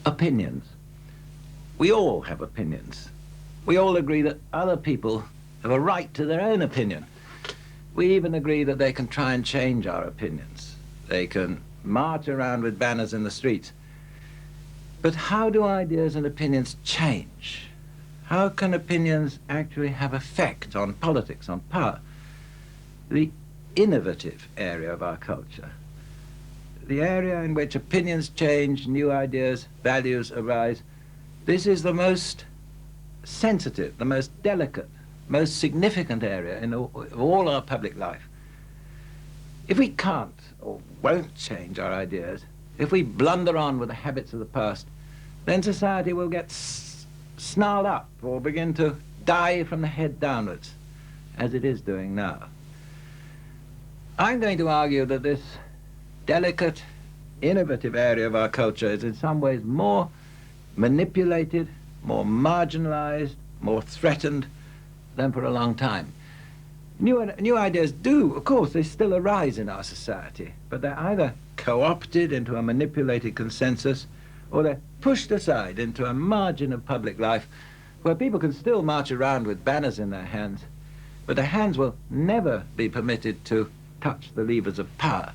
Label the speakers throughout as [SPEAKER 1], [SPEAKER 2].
[SPEAKER 1] Opinions. We all have opinions. We all agree that other people have a right to their own opinion. We even agree that they can try and change our opinions. They can march around with banners in the streets. But how do ideas and opinions change? How can opinions actually have effect on politics, on power? The innovative area of our culture, the area in which opinions change, new ideas, values arise, this is the most sensitive, the most delicate, most significant area in all our public life. If we can't or won't change our ideas, if we blunder on with the habits of the past, then society will get snarled up or begin to die from the head downwards, as it is doing now. I'm going to argue that this delicate, innovative area of our culture is in some ways more manipulated, more marginalized, more threatened than for a long time. New ideas do, of course, they still arise in our society, but they're either co-opted into a manipulated consensus or they're pushed aside into a margin of public life where people can still march around with banners in their hands, but their hands will never be permitted to touch the levers of power.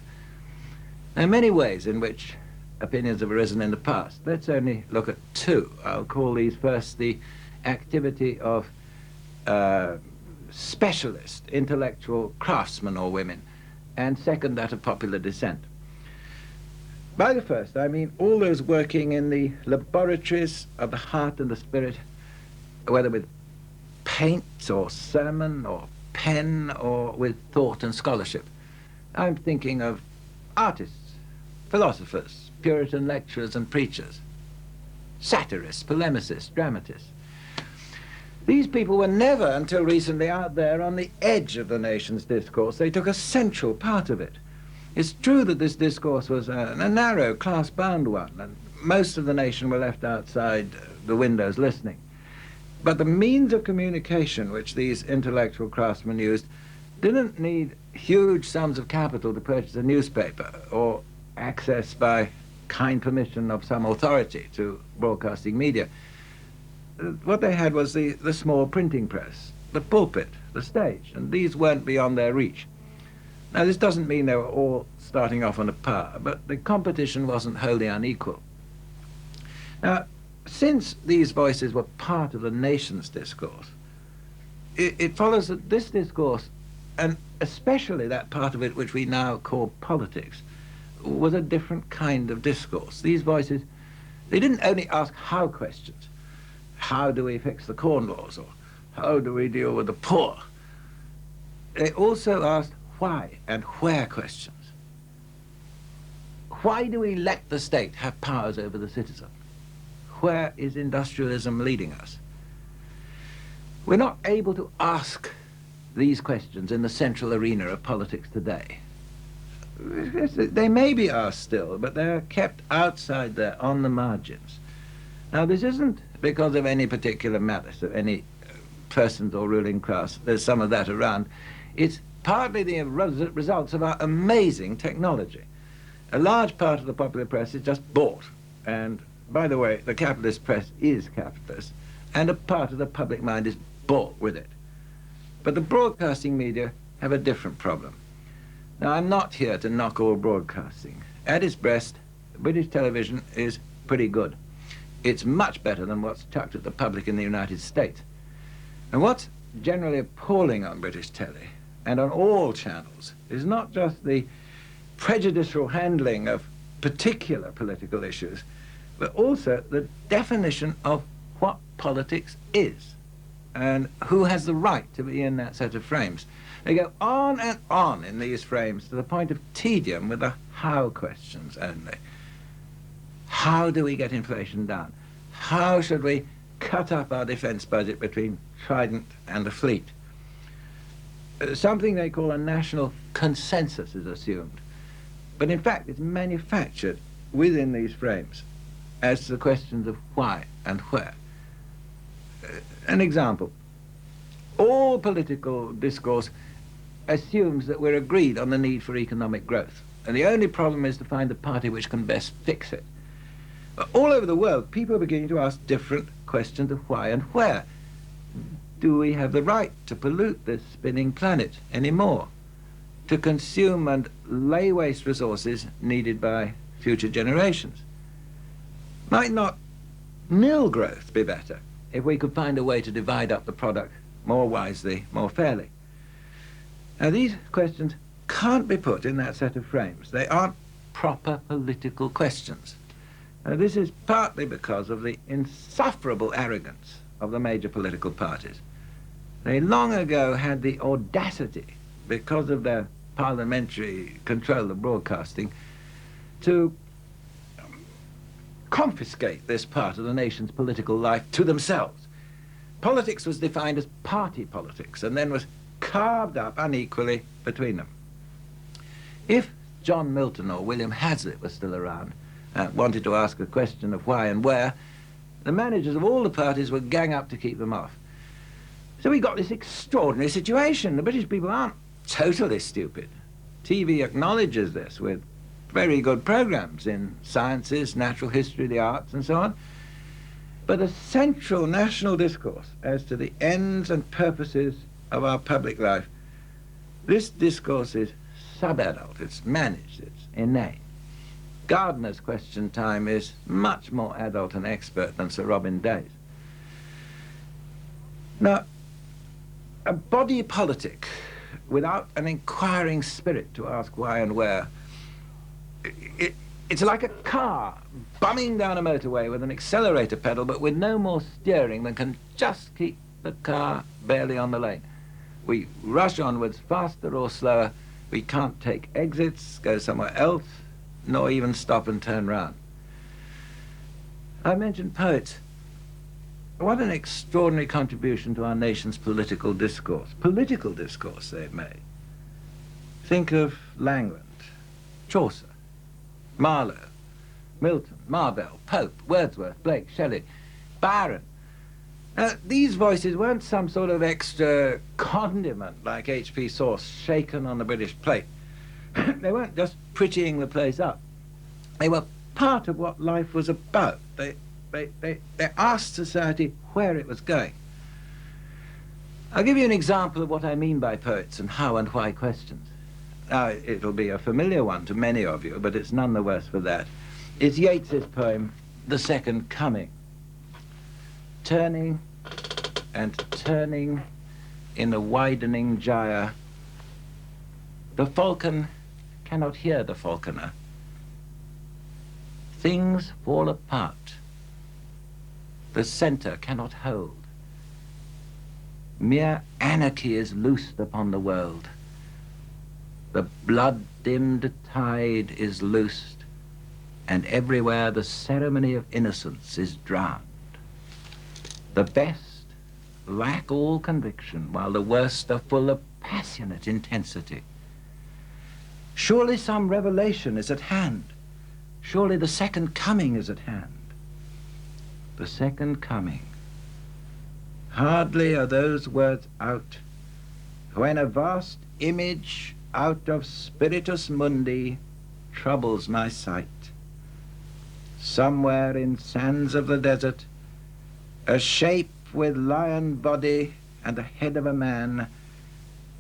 [SPEAKER 1] There are many ways in which opinions have arisen in the past. Let's only look at two. I'll call these first the activity of specialist intellectual craftsmen or women, and second, that of popular dissent. By the first, I mean all those working in the laboratories of the heart and the spirit, whether with paint or sermon or pen or with thought and scholarship. I'm thinking of artists, philosophers, Puritan lecturers and preachers, satirists, polemicists, dramatists. These people were never, until recently, out there on the edge of the nation's discourse. They took a central part of it. It's true that this discourse was a narrow, class-bound one, and most of the nation were left outside the windows listening. But the means of communication which these intellectual craftsmen used didn't need huge sums of capital to purchase a newspaper or access by kind permission of some authority to broadcasting media. What they had was the small printing press, the pulpit, the stage, and these weren't beyond their reach. Now, this doesn't mean they were all starting off on a par, but the competition wasn't wholly unequal. Now, since these voices were part of the nation's discourse, it follows that this discourse, and especially that part of it which we now call politics, was a different kind of discourse. These voices, they didn't only ask how questions. How do we fix the corn laws? Or how do we deal with the poor? They also asked why and where questions. Why do we let the state have powers over the citizen? Where is industrialism leading us? We're not able to ask these questions in the central arena of politics today. They may be asked still, but they're kept outside there on the margins. Now, this isn't because of any particular malice of any persons or ruling class. There's some of that around. It's partly the results of our amazing technology. A large part of the popular press is just bought. And, by the way, the capitalist press is capitalist, and a part of the public mind is bought with it. But the broadcasting media have a different problem. Now, I'm not here to knock all broadcasting. At its best, British television is pretty good. It's much better than what's chucked at the public in the United States. And what's generally appalling on British telly, and on all channels, is not just the prejudicial handling of particular political issues, but also the definition of what politics is, and who has the right to be in that set of frames. They go on and on in these frames to the point of tedium with the how questions only. How do we get inflation down? How should we cut up our defense budget between Trident and the Fleet? Something they call a national consensus is assumed. But in fact, it's manufactured within these frames as to the questions of why and where. An example. All political discourse assumes that we're agreed on the need for economic growth. And the only problem is to find the party which can best fix it. All over the world, people are beginning to ask different questions of why and where. Do we have the right to pollute this spinning planet anymore? To consume and lay waste resources needed by future generations? Might not mill growth be better if we could find a way to divide up the product more wisely, more fairly? Now, these questions can't be put in that set of frames. They aren't proper political questions. This is partly because of the insufferable arrogance of the major political parties. They long ago had the audacity, because of their parliamentary control of broadcasting, to confiscate this part of the nation's political life to themselves. Politics was defined as party politics and then was carved up unequally between them. If John Milton or William Hazlitt were still around, wanted to ask a question of why and where, the managers of all the parties would gang up to keep them off. So we got this extraordinary situation. The British people aren't totally stupid. TV acknowledges this with very good programs in sciences, natural history, the arts, and so on. But a central national discourse as to the ends and purposes of our public life, this discourse is sub-adult, it's managed, it's inane. Gardner's question time is much more adult and expert than Sir Robin Day's. Now, a body politic without an inquiring spirit to ask why and where, it's like a car bumming down a motorway with an accelerator pedal but with no more steering than can just keep the car barely on the lane. We rush onwards faster or slower. We can't take exits, go somewhere else, nor even stop and turn round. I mentioned poets. What an extraordinary contribution to our nation's political discourse they've made. Think of Langland, Chaucer, Marlowe, Milton, Marvell, Pope, Wordsworth, Blake, Shelley, Byron. These voices weren't some sort of extra condiment like H.P. sauce shaken on the British plate. They weren't just prettying the place up. They were part of what life was about. They asked society where it was going. I'll give you an example of what I mean by poets and how and why questions. Now, it'll be a familiar one to many of you, but it's none the worse for that. It's Yeats's poem, The Second Coming. Turning and turning in the widening gyre, the falcon cannot hear the falconer. Things fall apart. The center cannot hold. Mere anarchy is loosed upon the world. The blood-dimmed tide is loosed, and everywhere the ceremony of innocence is drowned. The best lack all conviction, while the worst are full of passionate intensity. Surely some revelation is at hand. Surely the second coming is at hand. The second coming. Hardly are those words out when a vast image out of spiritus mundi troubles my sight. Somewhere in sands of the desert, a shape with lion body and the head of a man,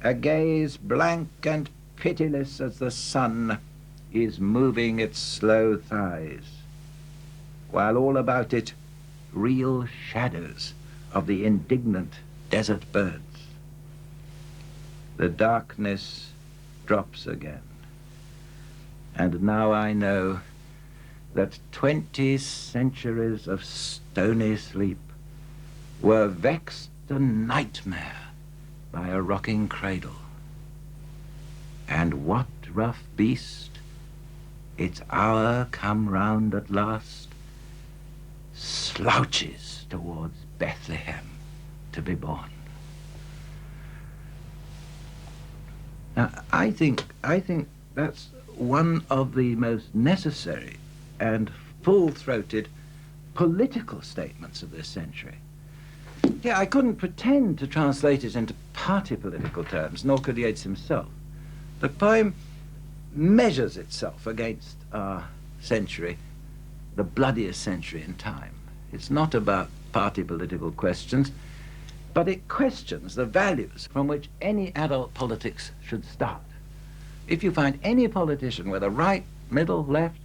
[SPEAKER 1] a gaze blank and pitiless as the sun is moving its slow thighs, while all about it real shadows of the indignant desert birds. The darkness drops again, and now I know that 20 centuries of stony sleep were vexed to nightmare by a rocking cradle. And what rough beast, its hour come round at last, slouches towards Bethlehem to be born? Now, I think that's one of the most necessary and full-throated political statements of this century. Yeah, I couldn't pretend to translate it into party political terms, nor could Yeats himself. The poem measures itself against our century the bloodiest century in time. It's not about party political questions, but it questions the values from which any adult politics should start. If you find any politician, whether right, middle, left,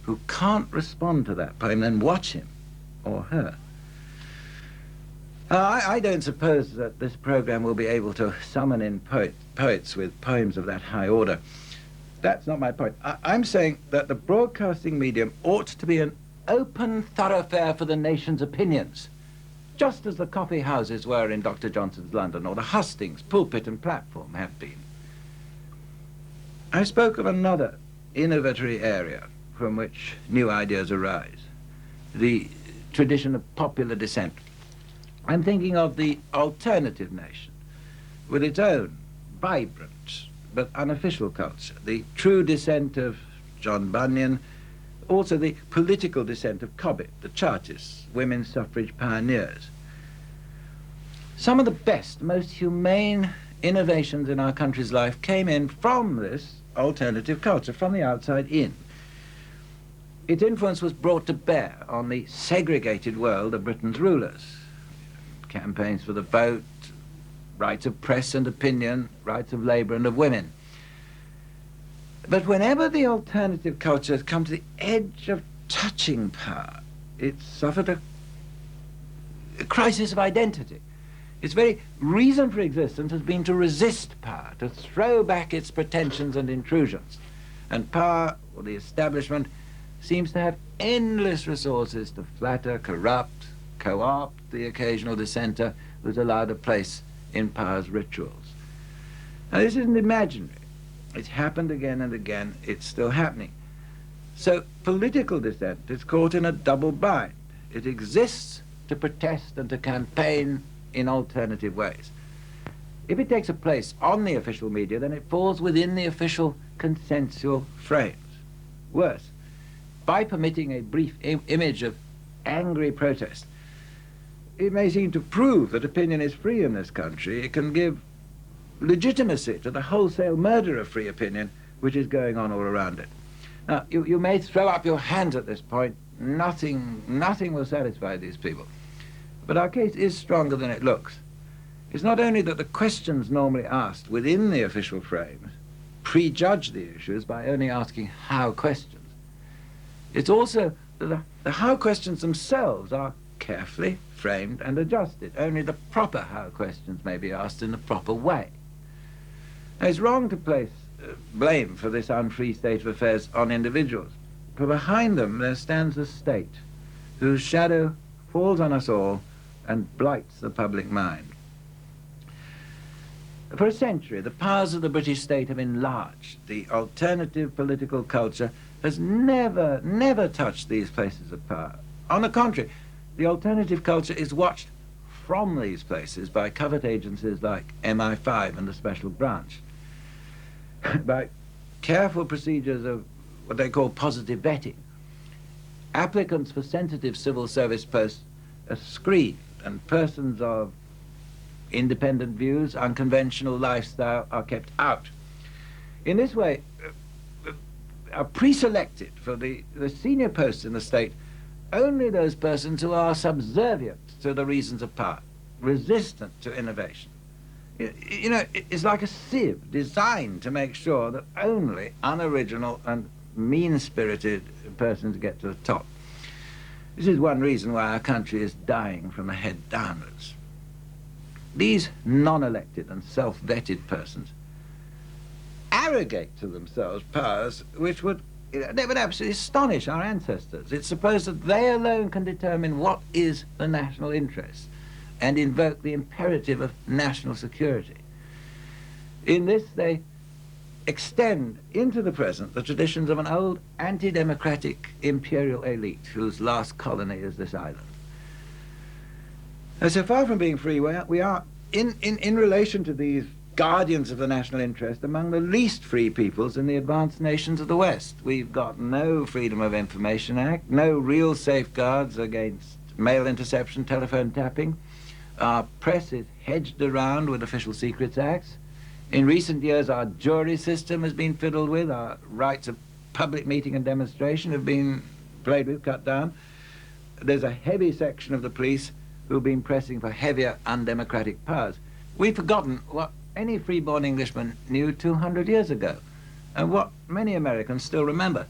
[SPEAKER 1] who can't respond to that poem, then watch him or her. I don't suppose that this program will be able to summon in poets with poems of that high order. That's not my point. I'm saying that the broadcasting medium ought to be an open thoroughfare for the nation's opinions, just as the coffee houses were in Dr. Johnson's London, or the hustings, pulpit and platform have been. I spoke of another innovatory area from which new ideas arise, the tradition of popular dissent. I'm thinking of the alternative nation, with its own vibrant but unofficial culture, the true dissent of John Bunyan, also the political dissent of Cobbett, the Chartists, women's suffrage pioneers. Some of the best, most humane innovations in our country's life came in from this alternative culture, from the outside in. Its influence was brought to bear on the segregated world of Britain's rulers. Campaigns for the vote, rights of press and opinion, rights of labour and of women. But whenever the alternative culture has come to the edge of touching power, it's suffered a crisis of identity. Its very reason for existence has been to resist power, to throw back its pretensions and intrusions. And power, or the establishment, seems to have endless resources to flatter, corrupt, co-opt the occasional dissenter who's allowed a place in power's rituals. Now, this isn't imaginary. It's happened again and again. It's still happening. So political dissent is caught in a double bind. It exists to protest and to campaign in alternative ways. If it takes a place on the official media, then it falls within the official consensual frames. Worse, by permitting a brief image of angry protest, it may seem to prove that opinion is free in this country. It can give legitimacy to the wholesale murder of free opinion which is going on all around it. Now, you may throw up your hands at this point. Nothing will satisfy these people. But our case is stronger than it looks. It's not only that the questions normally asked within the official frames prejudge the issues by only asking how questions. It's also that the how questions themselves are carefully framed and adjusted. Only the proper how questions may be asked in the proper way. Now, it's wrong to place blame for this unfree state of affairs on individuals, for behind them there stands a state whose shadow falls on us all and blights the public mind. For a century, the powers of the British state have enlarged. The alternative political culture has never touched these places of power. On the contrary, the alternative culture is watched from these places by covert agencies like MI5 and the Special Branch, by careful procedures of what they call positive vetting. Applicants for sensitive civil service posts are screened, and persons of independent views, unconventional lifestyle are kept out. In this way, are pre-selected for the senior posts in the state only those persons who are subservient to the reasons of power, resistant to innovation. You know, it's like a sieve designed to make sure that only unoriginal and mean-spirited persons get to the top. This is one reason why our country is dying from the head downwards. These non-elected and self-vetted persons arrogate to themselves powers which would absolutely astonish our ancestors. It's supposed that they alone can determine what is the national interest and invoke the imperative of national security. In this, they extend into the present the traditions of an old anti-democratic imperial elite whose last colony is this island. Now, so far from being free, we are, in relation to these guardians of the national interest, among the least free peoples in the advanced nations of the West. We've got no Freedom of Information Act, no real safeguards against mail interception, telephone tapping. Our press is hedged around with Official Secrets Acts. In recent years, our jury system has been fiddled with. Our rights of public meeting and demonstration have been played with, cut down. There's a heavy section of the police who've been pressing for heavier undemocratic powers. We've forgotten what any free-born Englishman knew 200 years ago, and what many Americans still remember,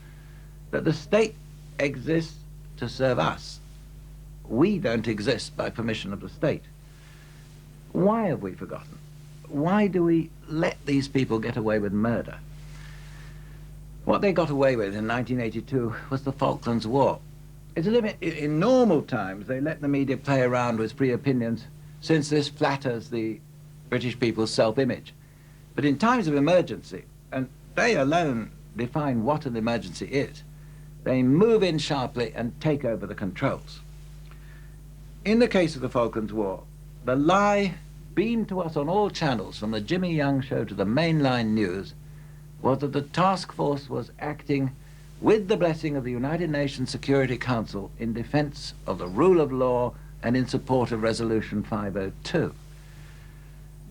[SPEAKER 1] that the state exists to serve us. We don't exist by permission of the state. Why have we forgotten? Why do we let these people get away with murder? What they got away with in 1982 was the Falklands War. It's as if in normal times they let the media play around with free opinions, since this flatters the British people's self-image. But in times of emergency, and they alone define what an emergency is, they move in sharply and take over the controls. In the case of the Falklands War, the lie beamed to us on all channels, from the Jimmy Young show to the mainline news, was that the task force was acting with the blessing of the United Nations Security Council in defense of the rule of law and in support of Resolution 502.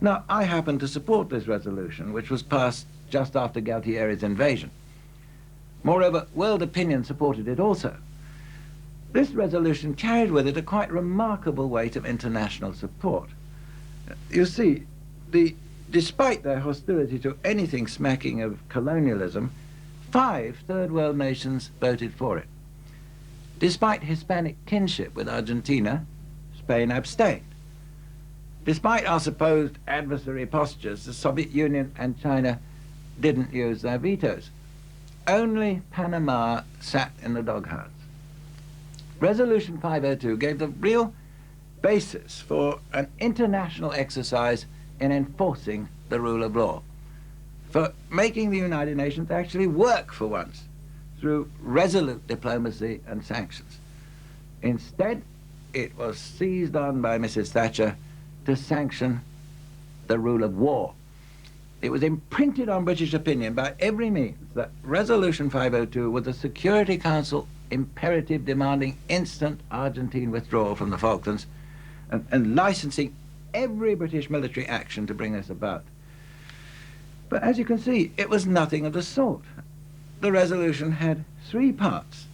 [SPEAKER 1] Now, I happen to support this resolution, which was passed just after Galtieri's invasion. Moreover, world opinion supported it also. This resolution carried with it a quite remarkable weight of international support. You see, despite their hostility to anything smacking of colonialism, 5 third world nations voted for it. Despite Hispanic kinship with Argentina, Spain abstained. Despite our supposed adversary postures, the Soviet Union and China didn't use their vetoes. Only Panama sat in the doghouse. Resolution 502 gave the real basis for an international exercise in enforcing the rule of law, for making the United Nations actually work for once through resolute diplomacy and sanctions. Instead, it was seized on by Mrs. Thatcher to sanction the rule of war. It was imprinted on British opinion by every means that Resolution 502 was a Security Council imperative demanding instant Argentine withdrawal from the Falklands and licensing every British military action to bring this about. But as you can see, it was nothing of the sort. The resolution had 3 parts,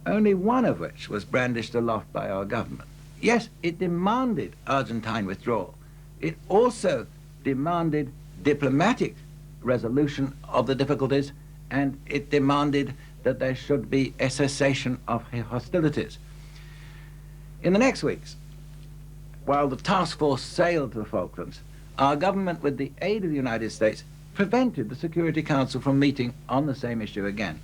[SPEAKER 1] only one of which was brandished aloft by our government. Yes, it demanded Argentine withdrawal. It also demanded diplomatic resolution of the difficulties, and it demanded that there should be a cessation of hostilities. In the next weeks, while the task force sailed to the Falklands, our government, with the aid of the United States, prevented the Security Council from meeting on the same issue again.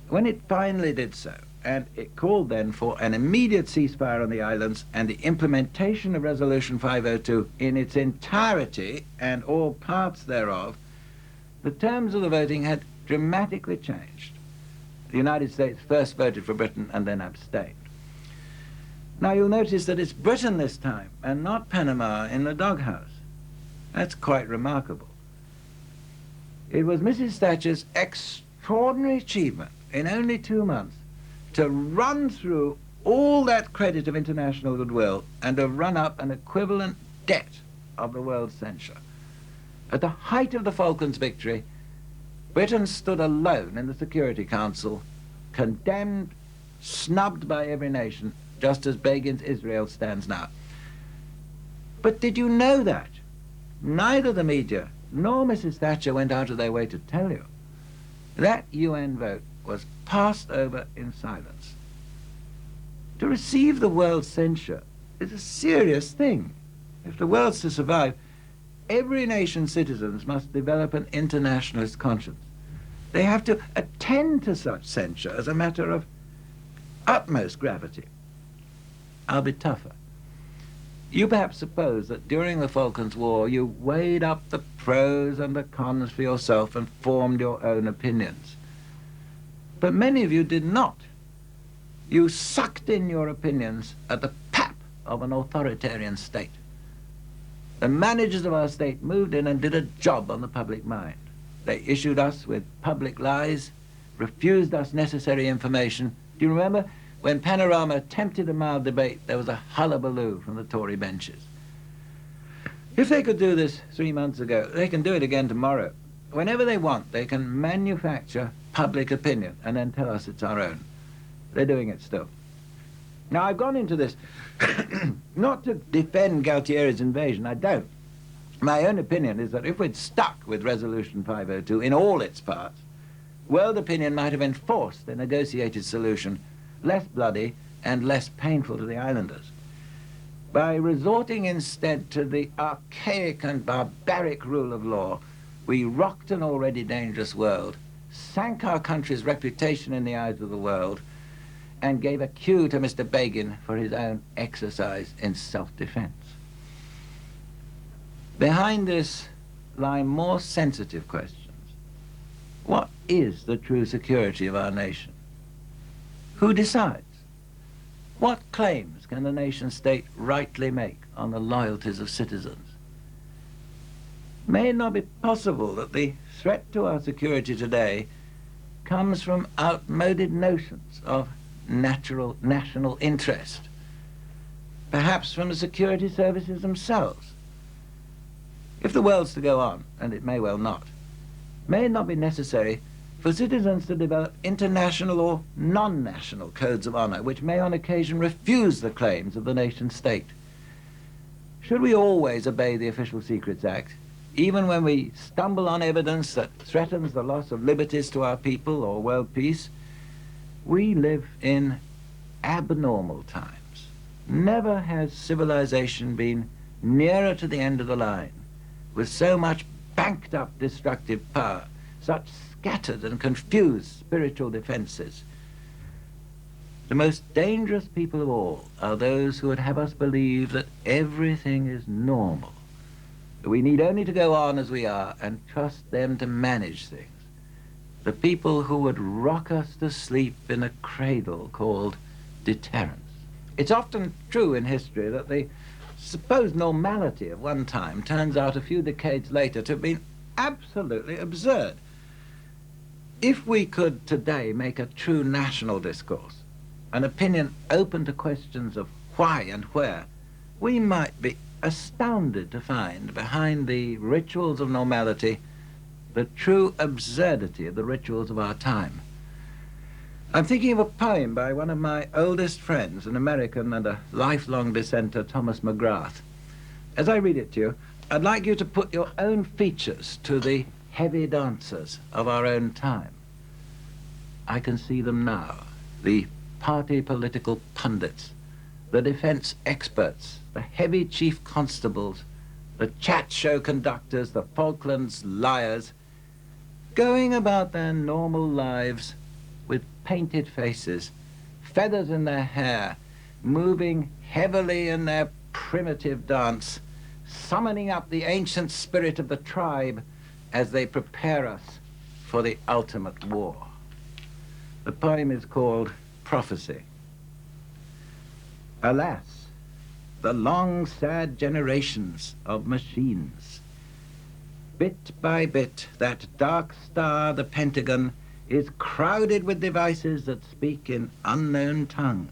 [SPEAKER 1] When it finally did so, and it called then for an immediate ceasefire on the islands and the implementation of Resolution 502 in its entirety and all parts thereof, the terms of the voting had dramatically changed. The United States first voted for Britain and then abstained. Now you'll notice that it's Britain this time and not Panama in the doghouse. That's quite remarkable. It was Mrs. Thatcher's extraordinary achievement in only 2 months to run through all that credit of international goodwill and to run up an equivalent debt of the world's censure. At the height of the Falklands victory, Britain stood alone in the Security Council, condemned, snubbed by every nation, just as Begin's Israel stands now. But did you know that? Neither the media nor Mrs. Thatcher went out of their way to tell you. That UN vote was passed over in silence. To receive the world's censure is a serious thing. If the world's to survive, every nation's citizens must develop an internationalist conscience. They have to attend to such censure as a matter of utmost gravity. I'll be tougher. You perhaps suppose that during the Falklands War you weighed up the pros and the cons for yourself and formed your own opinions. But many of you did not. You sucked in your opinions at the pap of an authoritarian state. The managers of our state moved in and did a job on the public mind. They issued us with public lies, refused us necessary information. Do you remember? When Panorama attempted a mild debate, there was a hullabaloo from the Tory benches. If they could do this 3 months ago, they can do it again tomorrow. Whenever they want, they can manufacture public opinion and then tell us it's our own. They're doing it still. Now, I've gone into this not to defend Galtieri's invasion. I don't. My own opinion is that if we'd stuck with Resolution 502 in all its parts, world opinion might have enforced a negotiated solution less bloody and less painful to the islanders. By resorting instead to the archaic and barbaric rule of law, we rocked an already dangerous world, sank our country's reputation in the eyes of the world, and gave a cue to Mr. Begin for his own exercise in self-defense. Behind this lie more sensitive questions. What is the true security of our nation? Who decides? What claims can the nation-state rightly make on the loyalties of citizens? May it not be possible that the threat to our security today comes from outmoded notions of national interest, perhaps from the security services themselves? If the world's to go on, and it may well not, may it not be necessary for citizens to develop international or non-national codes of honor, which may on occasion refuse the claims of the nation-state? Should we always obey the Official Secrets Act, even when we stumble on evidence that threatens the loss of liberties to our people or world peace? We live in abnormal times. Never has civilization been nearer to the end of the line, with so much banked-up destructive power, such scattered and confused spiritual defenses. The most dangerous people of all are those who would have us believe that everything is normal, that we need only to go on as we are and trust them to manage things. The people who would rock us to sleep in a cradle called deterrence. It's often true in history that the supposed normality of one time turns out a few decades later to have been absolutely absurd. If we could today make a true national discourse, an opinion open to questions of why and where, we might be astounded to find behind the rituals of normality the true absurdity of the rituals of our time. I'm thinking of a poem by one of my oldest friends, an American and a lifelong dissenter, Thomas McGrath. As I read it to you, I'd like you to put your own features to the heavy dancers of our own time. I can see them now, the party political pundits, the defense experts, the heavy chief constables, the chat show conductors, the Falklands liars, going about their normal lives with painted faces, feathers in their hair, moving heavily in their primitive dance, summoning up the ancient spirit of the tribe as they prepare us for the ultimate war. The poem is called Prophecy. Alas, the long, sad generations of machines. Bit by bit, that dark star, the Pentagon, is crowded with devices that speak in unknown tongues.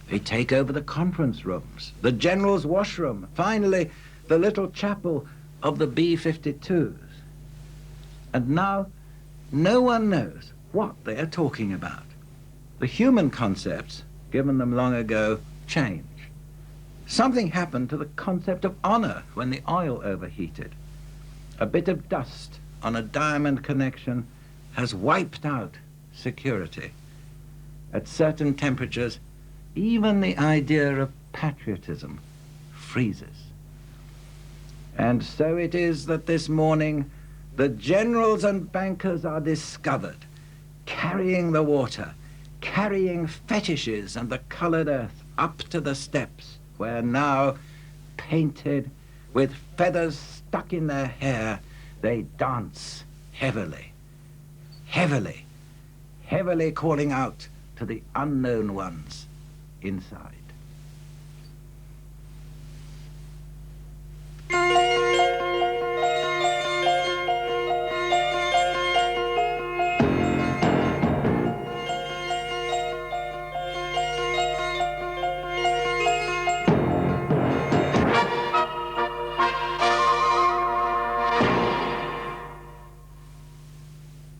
[SPEAKER 1] They take over the conference rooms, the general's washroom, finally, the little chapel of the B-52s. And now, no one knows what they are talking about. The human concepts, given them long ago, change. Something happened to the concept of honor when the oil overheated. A bit of dust on a diamond connection has wiped out security. At certain temperatures, even the idea of patriotism freezes. And so it is that this morning the generals and bankers are discovered, carrying the water, carrying fetishes and the colored earth up to the steps where now, painted, with feathers stuck in their hair, they dance heavily, heavily, heavily calling out to the unknown ones inside.